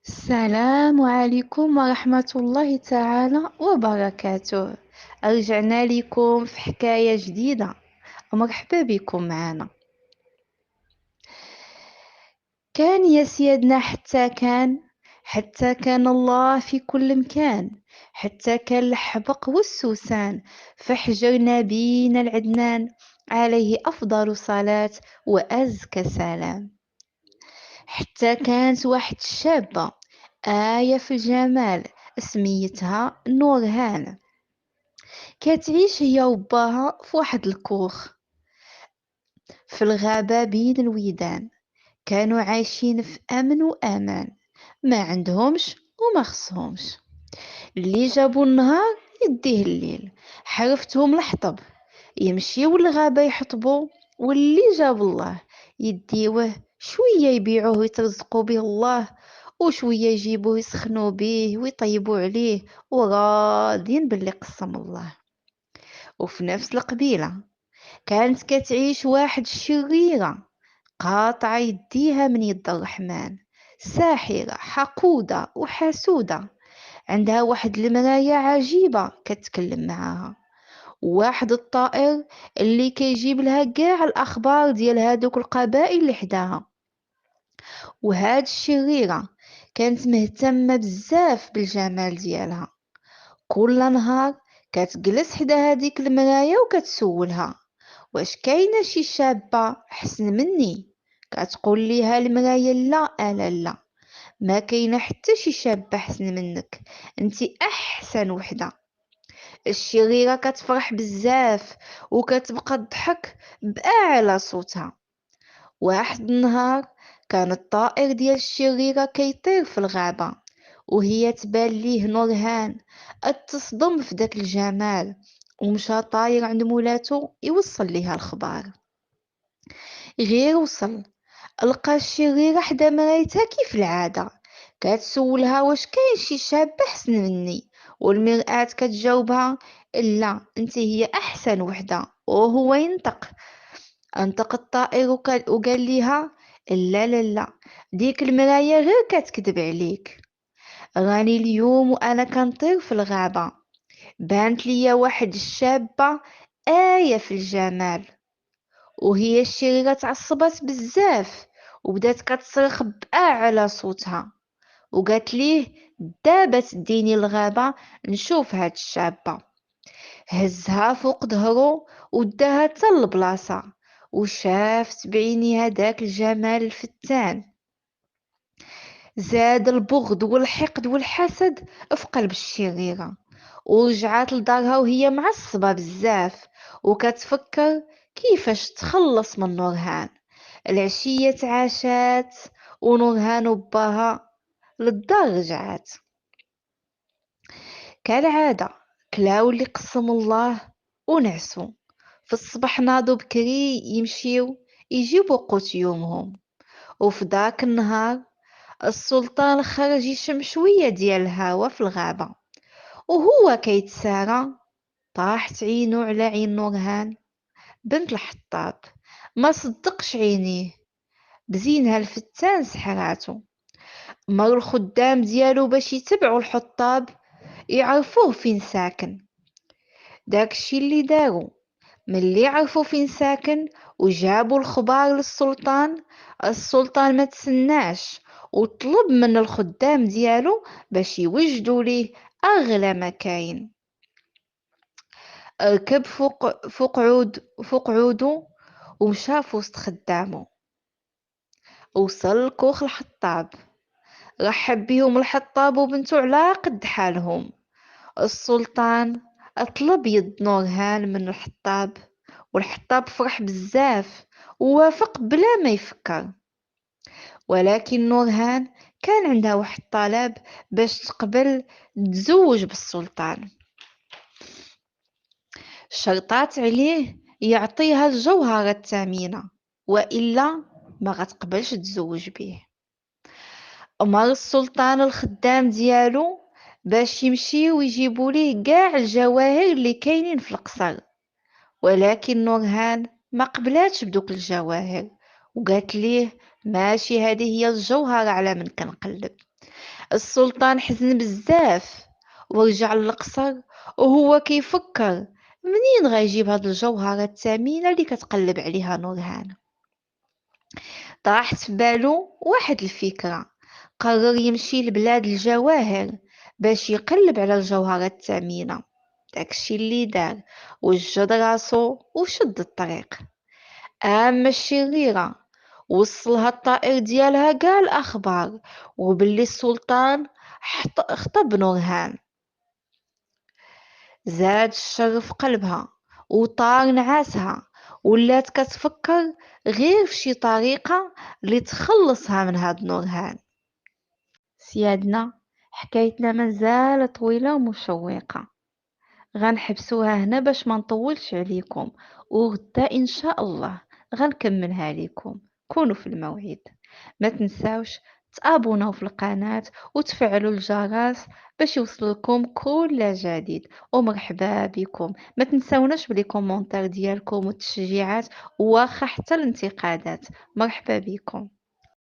السلام عليكم ورحمة الله تعالى وبركاته. رجعنا لكم في حكاية جديدة. مرحبا بكم معنا. كان يا سيدنا حتى كان الله في كل مكان، حتى كان الحبق والسوسان في حجر نبينا العدنان، عليه أفضل صلاة وأزكى سلام. حتى كانت واحد الشابة آية في الجمال، سميتها نورهان. كتعيش هي وباها في واحد الكوخ في الغابة بين الويدان. كانوا عايشين في أمن وأمان، ما عندهمش وما خصهمش. اللي جابوا النهار يديه الليل، حرفتهم الحطب يمشيو للغابة يحطبوا، واللي جاب الله يديوه، شوية يبيعوه ويترزقوا به الله، وشوية يجيبوه يسخنوا به ويطيبوا عليه، وراضين باللي قسم الله. وفي نفس القبيلة كانت كتعيش واحد شريرة قاطعة يديها من يد الرحمن، ساحرة حقودة وحسودة. عندها واحد المراية عجيبة كتكلم معاها، واحد الطائر اللي كيجيب لها كاع الاخبار ديال هادوك القبائل اللي حداها. وهاد الشريرة كانت مهتمة بزاف بالجمال ديالها. كل نهار كتجلس حدا هاديك المراية وكتسولها: واش كاينه شي شابة احسن مني؟ كتقول ليها المراية: لا انا لا، ما كاينه حتى شي شابة احسن منك، انتي احسن وحده. الشريرة كتفرح بزاف وكتبقى تضحك بأعلى صوتها. واحد النهار كان الطائر ديال الشريرة كيطير في الغابة، وهي تبان ليه نورهان. اتصدم في داك الجمال ومشى طاير عند مولاتو يوصل ليها الخبار. غير وصل لقى الشريرة حدا مرايتها كيف العادة، كتسولها: واش كاين شي شاب احسن مني؟ والمرآة كتجاوبها: لا، انت هي احسن وحده. وهو انطق الطائر وقال ليها: لا لا لا، ديك المراية غير كتكذب عليك. راني اليوم وانا كنطير في الغابة بانت ليا واحد الشابة آية في الجمال. وهي الشريرة تعصبت بزاف وبدات كتصرخ بأعلى صوتها، وقالت ليه: دابا تديني الغابة نشوف هاد الشابة. هزها فوق ظهرو وداها حتى لبلاصة، وشافت بعينيها داك الجمال الفتان. زاد البغض والحقد والحسد في قلب الشريرة، ورجعت لدارها وهي معصبة بزاف وكتفكر كيفاش تخلص من نورهان. العشية تعاشات ونورهان وباها للدار رجعات. كالعادة كلاو اللي قسم الله ونعسو. في الصباح ناضوا بكري يمشيو يجيبوا قوت يومهم. وفي داك النهار السلطان خرج يشم شوية ديال الهوا في الغابة، وهو كيتسارى طاحت عينو على عين نورهان بنت الحطاب. ما صدقش عينيه، بزينها الفتان سحراتو. مر الخدام ديالو باش يتبعوا الحطاب يعرفوه فين ساكن. داكشي اللي داروا. ملي عرفوا فين ساكن وجابوا الخبار للسلطان، السلطان ما تسناش وطلب من الخدام ديالو باش يوجدوا ليه اغلى ما كاين. ركب فوق عودو ومشى في وسط خدامو. وصل لكوخ الحطاب، رحب بيهم الحطاب وبنتو على قد حالهم. السلطان طلب يد نورهان من الحطاب، والحطاب فرح بزاف ووافق بلا ما يفكر. ولكن نورهان كان عندها واحد الطلب باش تقبل تزوج بالسلطان. شرطات عليه يعطيها الجوهرة الثمينة، وإلا ما غتقبلش تزوج به. أمر السلطان الخدام ديالو باش يمشيو يجيبوا ليه كاع الجواهر اللي كاينين في القصر. ولكن نورهان ما قبلاتش بدوك الجواهر، وقالت ليه: ماشي هذه هي الجوهرة على من كنقلب. السلطان حزن بزاف ورجع للقصر وهو كيفكر منين غيجيب هاد الجوهرة الثمينة اللي كتقلب عليها نورهان. طرحت في بالو واحد الفكرة، قرر يمشي لبلاد الجواهر باش يقلب على الجوهرة الثمينة. داكشي اللي دار، وجد راسو وشد الطريق. أما الشريرة وصلها الطائر ديالها كاع الأخبار وبلي السلطان خطب نورهان. زاد الشر في قلبها وطار نعاسها، ولات كتفكر غير في شي طريقة اللي تخلصها من هاد نورهان. سيادنا، حكايتنا مازال طويلة ومشوقة، غنحبسوها هنا باش ما نطولش عليكم، وغدا ان شاء الله غنكملها لكم. كونوا في الموعد. ما تنساوش تابوناو في القناة وتفعلوا الجرس باش يوصلكم كل جديد. ومرحبا بكم، ما تنساوناش بلي كومونتير ديالكم والتشجيعات، واخا حتى الانتقادات. مرحبا بكم.